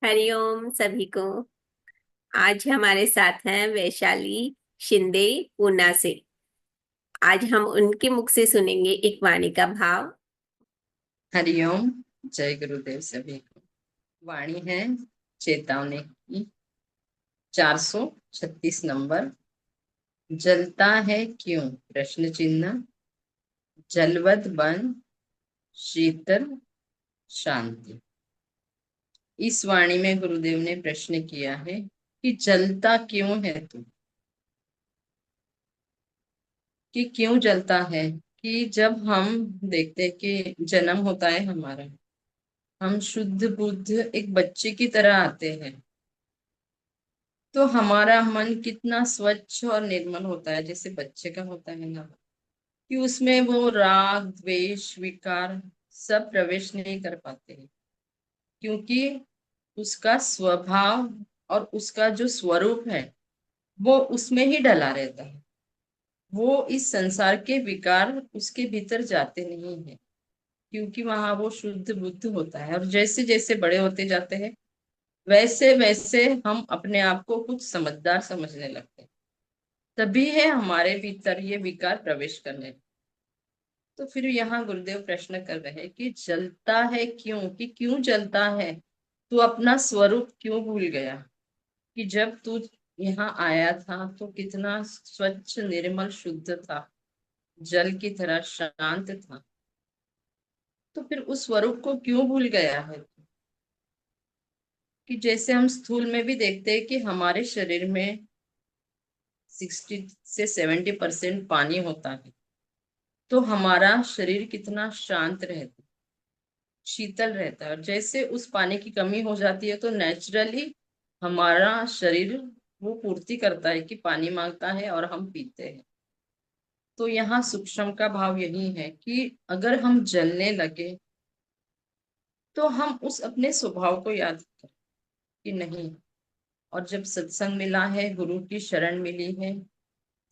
हरिओम सभी को। आज हमारे साथ हैं वैशाली शिंदे पूना से। आज हम उनके मुख से सुनेंगे एक वाणी का भाव। हरिओम। जय गुरुदेव सभी को। वाणी है चेतावनी की 436 नंबर। जलता है क्यों? प्रश्न चिन्ह। जलवत बन शीतल शांति। इस वाणी में गुरुदेव ने प्रश्न किया है कि जलता क्यों है तू, कि क्यों जलता है। कि जब हम देखते हैं कि जन्म होता है हमारा, हम शुद्ध बुद्ध एक बच्चे की तरह आते हैं, तो हमारा मन कितना स्वच्छ और निर्मल होता है, जैसे बच्चे का होता है ना, कि उसमें वो राग द्वेष विकार सब प्रवेश नहीं कर पाते हैं, क्योंकि उसका स्वभाव और उसका जो स्वरूप है वो उसमें ही डला रहता है। वो इस संसार के विकार उसके भीतर जाते नहीं है, क्योंकि वहां वो शुद्ध बुद्ध होता है। और जैसे जैसे बड़े होते जाते हैं वैसे वैसे हम अपने आप को कुछ समझदार समझने लगते हैं, तभी है हमारे भीतर ये विकार प्रवेश करने। तो फिर यहाँ गुरुदेव प्रश्न कर रहे हैं कि जलता है क्यों, कि क्यों जलता है, तू अपना स्वरूप क्यों भूल गया। कि जब तू यहाँ आया था तो कितना स्वच्छ निर्मल शुद्ध था, जल की तरह शांत था, तो फिर उस स्वरूप को क्यों भूल गया है। कि जैसे हम स्थूल में भी देखते हैं कि हमारे शरीर में 60 से 70% पानी होता है, तो हमारा शरीर कितना शांत रहता है, शीतल रहता है। और जैसे उस पानी की कमी हो जाती है तो नेचुरली हमारा शरीर वो पूर्ति करता है कि पानी मांगता है और हम पीते हैं। तो यहाँ सूक्ष्म का भाव यही है कि अगर हम जलने लगे तो हम उस अपने स्वभाव को याद करें कि नहीं। और जब सत्संग मिला है, गुरु की शरण मिली है,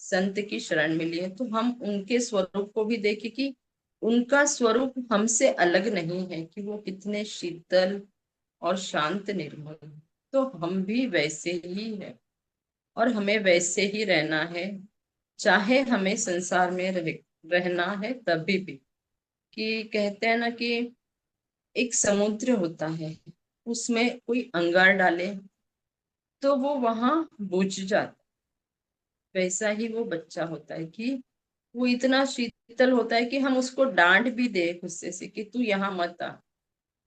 संत की शरण मिली है, तो हम उनके स्वरूप को भी देखें कि उनका स्वरूप हमसे अलग नहीं है, कि वो कितने शीतल और शांत निर्मल है। तो हम भी वैसे ही है और हमें वैसे ही रहना है, चाहे हमें संसार में रहना है तभी भी। कि कहते हैं ना कि एक समुद्र होता है, उसमें कोई अंगार डाले तो वो वहां बुझ जाता। वैसा ही वो बच्चा होता है कि वो इतना शीतल होता है कि हम उसको डांट भी दे गुस्से से कि तू यहाँ मत आ,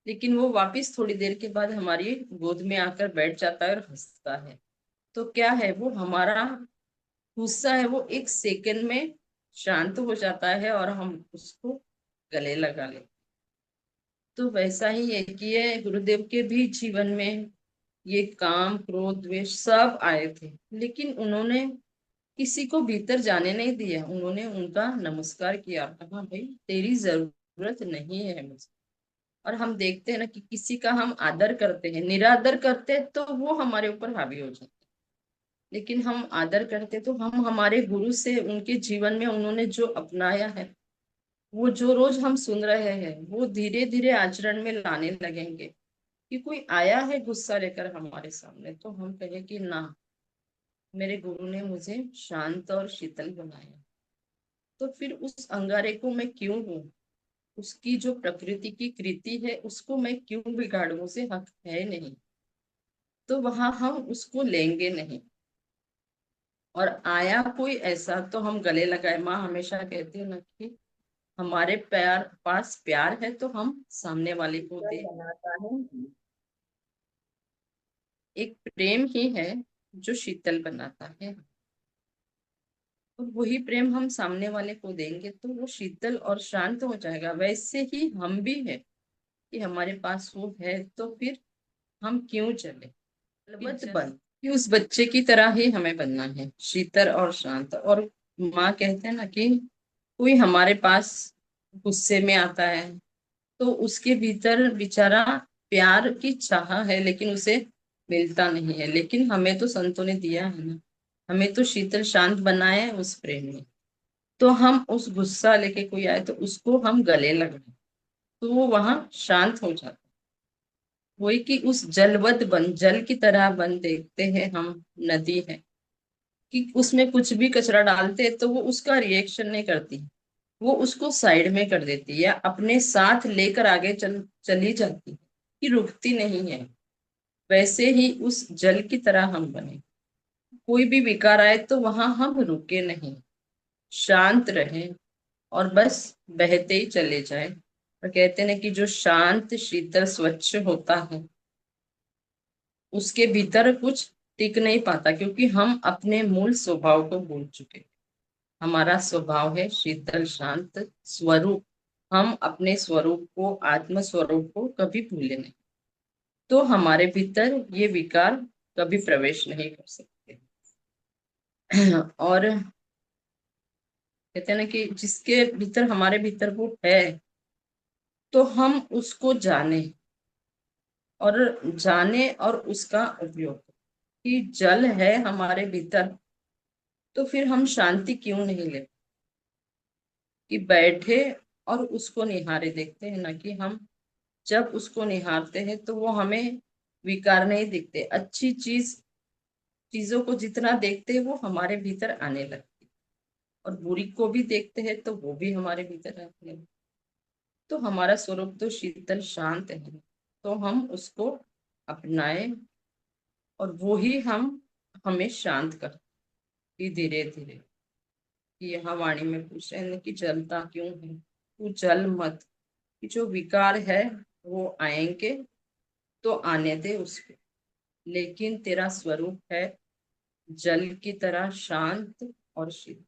लेकिन वो वापिस थोड़ी देर के बाद हमारी गोद में आकर बैठ जाता है और हंसता है। तो क्या है, वो हमारा गुस्सा है वो एक सेकंड में शांत हो जाता है और हम उसको गले लगा लेते। तो वैसा ही है कि ये गुरुदेव के भी जीवन में ये काम क्रोध द्वेष सब आए थे, लेकिन उन्होंने किसी को भीतर जाने नहीं दिया। उन्होंने उनका नमस्कार किया, कहा भाई तेरी जरूरत नहीं है मुझे। और हम देखते हैं ना कि किसी का हम आदर करते हैं, निरादर करते हैं तो वो हमारे ऊपर हावी हो जाता है। लेकिन हम आदर करते तो हम हमारे गुरु से उनके जीवन में उन्होंने जो अपनाया है, वो जो रोज हम सुन रहे हैं वो धीरे धीरे आचरण में लाने लगेंगे। कि कोई आया है गुस्सा लेकर हमारे सामने तो हम कहें कि ना, मेरे गुरु ने मुझे शांत और शीतल बनाया, तो फिर उस अंगारे को मैं क्यों हूं, उसकी जो प्रकृति की कृति है उसको मैं क्यों बिगाड़ूं, उसे हक है नहीं। तो वहां हम उसको लेंगे नहीं। और आया कोई ऐसा तो हम गले लगाए। माँ हमेशा कहती है ना कि हमारे प्यार पास प्यार है तो हम सामने वाले को दे। बनाता है एक प्रेम ही है जो शीतल बनाता है, और वही प्रेम हम सामने वाले को देंगे तो वो शीतल और शांत हो जाएगा। वैसे ही हम भी है कि हमारे पास वो है तो फिर हम क्यों चले। अलबत्त बन कि उस बच्चे की तरह ही हमें बनना है, शीतल और शांत। और माँ कहते हैं ना कि कोई हमारे पास गुस्से में आता है तो उसके भीतर बेचारा प्यार की चाह है लेकिन उसे मिलता नहीं है। लेकिन हमें तो संतों ने दिया है ना, हमें तो शीतल शांत बनाया है उस प्रेम में। तो हम उस गुस्सा लेके कोई आए तो उसको हम गले लगाए तो वो वहां शांत हो जाता है। वही कि उस जलवत बन, जल की तरह बन देखते हैं हम नदी है, कि उसमें कुछ भी कचरा डालते हैं तो वो उसका रिएक्शन नहीं करती, वो उसको साइड में कर देती है या अपने साथ लेकर आगे चली जाती है, कि रुकती नहीं है। वैसे ही उस जल की तरह हम बने, कोई भी विकार आए तो वहां हम रुके नहीं, शांत रहे और बस बहते ही चले जाए। और कहते हैं ना कि जो शांत शीतल स्वच्छ होता है उसके भीतर कुछ टिक नहीं पाता, क्योंकि हम अपने मूल स्वभाव को भूल चुके। हमारा स्वभाव है शीतल शांत स्वरूप, हम अपने स्वरूप को, आत्म स्वरूप को कभी भूले नहीं, तो हमारे भीतर ये विकार कभी प्रवेश नहीं कर सकते। और कहते हैं ना कि जिसके भीतर, हमारे भीतर वो है, तो हम उसको जाने, और जाने और उसका उपयोग, कि जल है हमारे भीतर, तो फिर हम शांति क्यों नहीं ले, कि बैठे और उसको निहारे देखते हैं ना, कि हम जब उसको निहारते हैं तो वो हमें विकार नहीं दिखते, अच्छी चीजों को जितना देखते हैं वो हमारे भीतर आने लगती, और बुरी को भी देखते हैं तो वो भी हमारे भीतर आने लगती। तो हमारा स्वरूप तो शीतल शांत है, तो हम उसको अपनाए, और वो ही हम हमें शांत करती धीरे धीरे। कि यहाँ वाणी में पूछ रहे हैं कि जलता क्यों है, तू जल मत, कि जो विकार है वो आएंगे तो आने दे उसको, लेकिन तेरा स्वरूप है जल की तरह शांत और शीतल,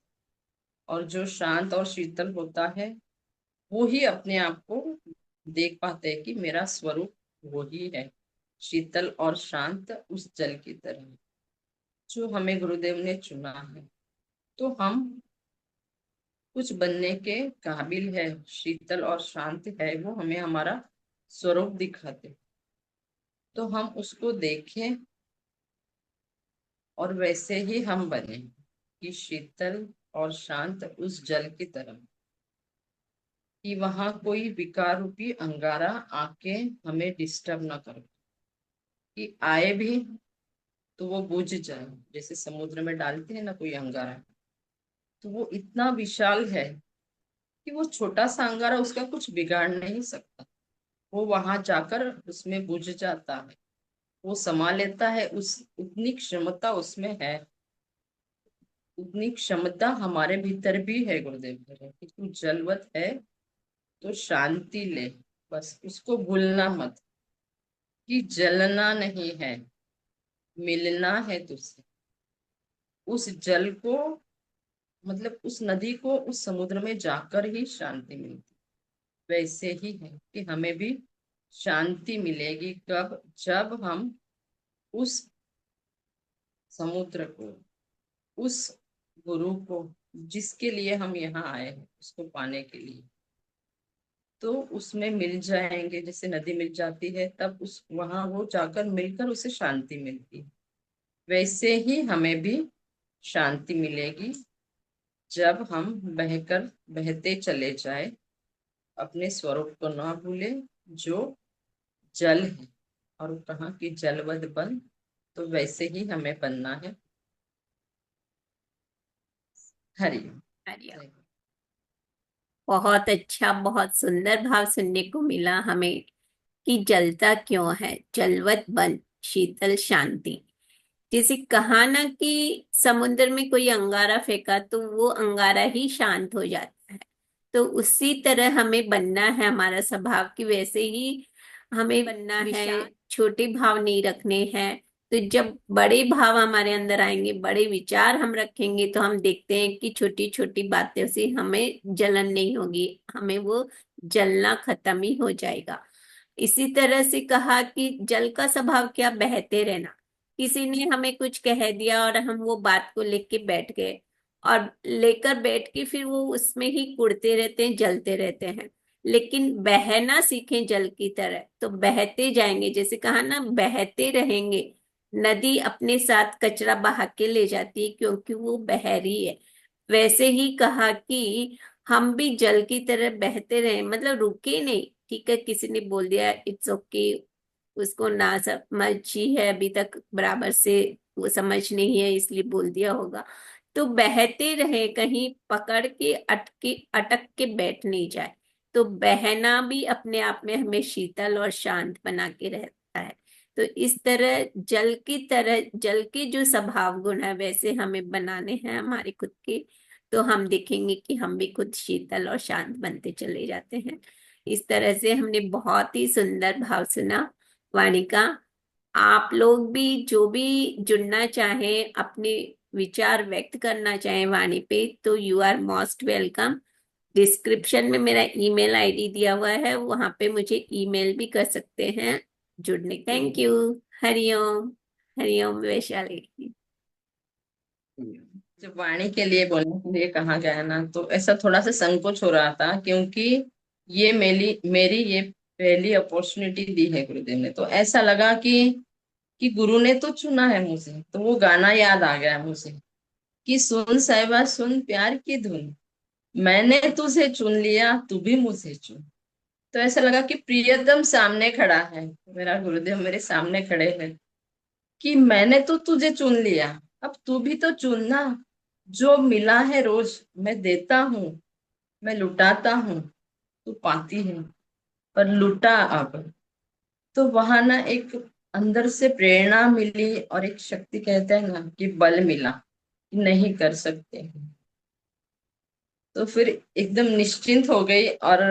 और जो शांत और शीतल होता है वो ही अपने आप को देख पाते हैं कि मेरा स्वरूप वो ही है, शीतल और शांत उस जल की तरह, जो हमें गुरुदेव ने चुना है। तो हम कुछ बनने के काबिल है, शीतल और शांत है वो, हमें हमारा स्वरूप दिखाते, तो हम उसको देखें और वैसे ही हम बने, कि शीतल और शांत उस जल की तरह, कि वहां कोई विकार रूपी अंगारा आके हमें डिस्टर्ब ना करे, कि आए भी तो वो बुझ जाए, जैसे समुद्र में डालते हैं ना कोई अंगारा, तो वो इतना विशाल है कि वो छोटा सा अंगारा उसका कुछ बिगाड़ नहीं सकता, वो वहां जाकर उसमें बुझ जाता है, वो समा लेता है, उस उतनी क्षमता उसमें है, उतनी क्षमता हमारे भीतर भी है। गुरुदेव कह रहे हैं कि तू जलवत है तो शांति ले, बस उसको भूलना मत, कि जलना नहीं है, मिलना है तुझसे उस जल को, मतलब उस नदी को, उस समुद्र में जाकर ही शांति मिलती। वैसे ही है कि हमें भी शांति मिलेगी कब, जब हम उस समुद्र को, उस गुरु को, जिसके लिए हम यहाँ आए हैं उसको पाने के लिए, तो उसमें मिल जाएंगे, जैसे नदी मिल जाती है तब उस वहां वो जाकर मिलकर उसे शांति मिलती है। वैसे ही हमें भी शांति मिलेगी जब हम बहकर बहते चले जाए, अपने स्वरूप को ना भूले, जो जल है, और कहा कि जलवद बन, तो वैसे ही हमें बनना है। हरिओम। हरिया। जय बहुत अच्छा, बहुत सुंदर भाव सुनने को मिला हमें, कि जलता क्यों है, जलवत बन, शीतल शांति। जैसे कहा ना कि समुद्र में कोई अंगारा फेंका तो वो अंगारा ही शांत हो जाता है। तो उसी तरह हमें बनना है, हमारा स्वभाव की वैसे ही हमें बनना है, छोटे भाव नहीं रखने हैं। तो जब बड़े भाव हमारे अंदर आएंगे, बड़े विचार हम रखेंगे, तो हम देखते हैं कि छोटी छोटी बातों से हमें जलन नहीं होगी, हमें वो जलना खत्म ही हो जाएगा। इसी तरह से कहा कि जल का स्वभाव क्या, बहते रहना। किसी ने हमें कुछ कह दिया और हम वो बात को लेके बैठ गए, और लेकर बैठ के फिर वो उसमें ही कुड़ते रहते हैं, जलते रहते हैं। लेकिन बहना सीखें जल की तरह, तो बहते जाएंगे। जैसे कहा ना, बहते रहेंगे। नदी अपने साथ कचरा बहा के ले जाती है, क्योंकि वो बह रही है। वैसे ही कहा कि हम भी जल की तरह बहते रहे, मतलब रुके नहीं। ठीक है, किसी ने बोल दिया इट्स ओके, उसको ना समझी है अभी तक बराबर से, वो समझ नहीं है इसलिए बोल दिया होगा। तो बहते रहे, कहीं पकड़ के अटके अटक के बैठ नहीं जाए। तो बहना भी अपने आप में हमें शीतल और शांत बना के रहता है। तो इस तरह जल के जो स्वभाव गुण है वैसे हमें बनाने हैं हमारे खुद के। तो हम देखेंगे कि हम भी खुद शीतल और शांत बनते चले जाते हैं। इस तरह से हमने बहुत ही सुंदर भाव सुना वाणी का। आप लोग भी जो भी जुड़ना चाहें, अपने विचार व्यक्त करना चाहें वाणी पे, तो you are most welcome. Description में मेरा ईमेल आईडी दिया हुआ है, वहां पे मुझे ईमेल भी कर सकते हैं जुड़ने। Thank you. हरिओम। हरिओम वैशाली। जब वाणी के लिए बोलने के लिए कहा गया ना, तो ऐसा थोड़ा सा संकोच हो रहा था, क्योंकि ये मेरी मेरी ये पहली अपॉर्चुनिटी दी है गुरुदेव ने। तो ऐसा लगा कि गुरु ने तो चुना है मुझे, तो वो गाना याद आ गया मुझे कि सुन साहिबा सुन प्यार की धुन, मैंने तुझे चुन लिया तू भी मुझे चुन। तो ऐसा लगा कि प्रियतम सामने खड़ा है, मेरा गुरुदेव मेरे सामने खड़े हैं, कि मैंने तो तुझे चुन लिया, अब तू भी तो चुनना। जो मिला है रोज मैं देता हूँ, मैं लुटाता हूँ, तू पाती है, पर लुटा अब। तो वहां ना एक अंदर से प्रेरणा मिली, और एक शक्ति कहते हैं ना कि बल मिला कि नहीं कर सकते हैं। तो फिर एकदम निश्चिंत हो गई, और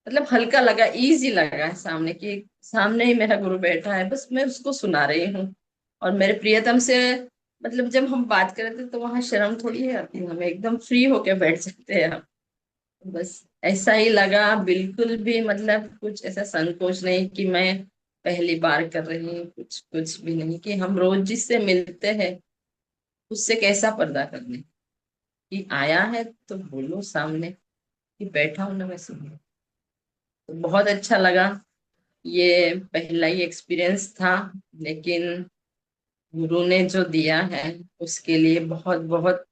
मतलब हल्का लगा, इजी लगा है सामने की, सामने ही मेरा गुरु बैठा है, बस मैं उसको सुना रही हूँ। और मेरे प्रियतम से मतलब जब हम बात कर रहे थे तो वहां शर्म थोड़ी है आती है, हमें एकदम फ्री होके बैठ सकते हैं हम। बस ऐसा ही लगा, बिल्कुल भी मतलब कुछ ऐसा संकोच नहीं कि मैं पहली बार कर रही हूँ, कुछ कुछ भी नहीं, कि हम रोज जिससे मिलते हैं उससे कैसा पर्दा करने, कि आया है तो बोलो सामने, कि बैठा हूं ना मैं सुन। तो बहुत अच्छा लगा। ये पहला ही एक्सपीरियंस था, लेकिन गुरु ने जो दिया है उसके लिए बहुत बहुत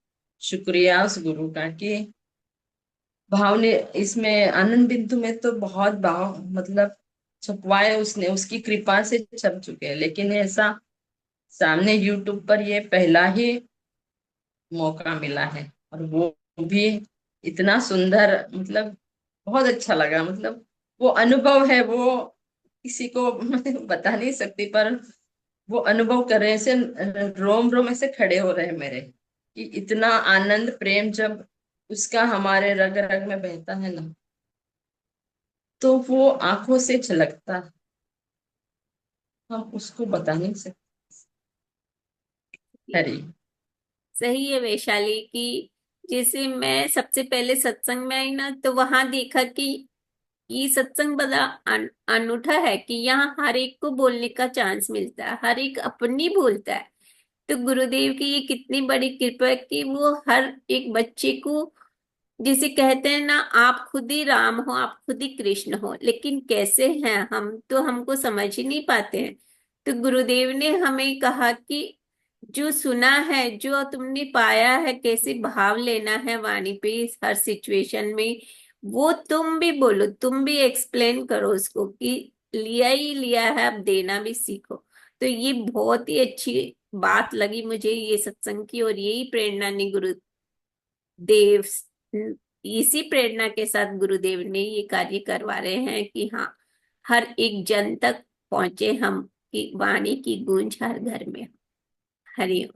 शुक्रिया उस गुरु का। कि भाव ने इसमें आनंद बिंदु में तो बहुत भाव मतलब छपवाए उसने, उसकी कृपा से छप चुके हैं, लेकिन ऐसा सामने यूट्यूब पर ये पहला ही मौका मिला है, और वो भी इतना सुंदर, मतलब बहुत अच्छा लगा। मतलब वो अनुभव है, वो किसी को मैं बता नहीं सकती, पर वो अनुभव कर रहे हैं, ऐसे रोम रोम ऐसे खड़े हो रहे हैं मेरे, कि इतना आनंद प्रेम जब उसका हमारे रग रग में बहता है ना, तो वो आंखों से झलकता है, हम उसको बता नहीं सकते। हरी। सही है वैशाली की। जैसे मैं सबसे पहले सत्संग में आई ना, तो वहां देखा कि ये सत्संग बड़ा अनूठा है कि यहाँ हर एक को बोलने का चांस मिलता है, हर एक अपनी बोलता है। तो गुरुदेव की ये कितनी बड़ी कृपा है कि वो हर एक बच्चे को, जिसे कहते हैं ना, आप खुद ही राम हो, आप खुद ही कृष्ण हो, लेकिन कैसे हैं हम, तो हमको समझ ही नहीं पाते हैं। तो गुरुदेव ने हमें कहा कि जो सुना है, जो तुमने पाया है, कैसे भाव लेना है वाणी पे इस हर सिचुएशन में, वो तुम भी बोलो, तुम भी एक्सप्लेन करो उसको कि लिया ही लिया है, अब देना भी सीखो। तो ये बहुत ही अच्छी बात लगी मुझे ये सत्संग की, और यही प्रेरणा ने गुरुदेव, इसी प्रेरणा के साथ गुरुदेव ने ये कार्य करवा रहे हैं कि हाँ, हर एक जन तक पहुंचे हम, कि वाणी की गूंज हर घर में। हरिओम।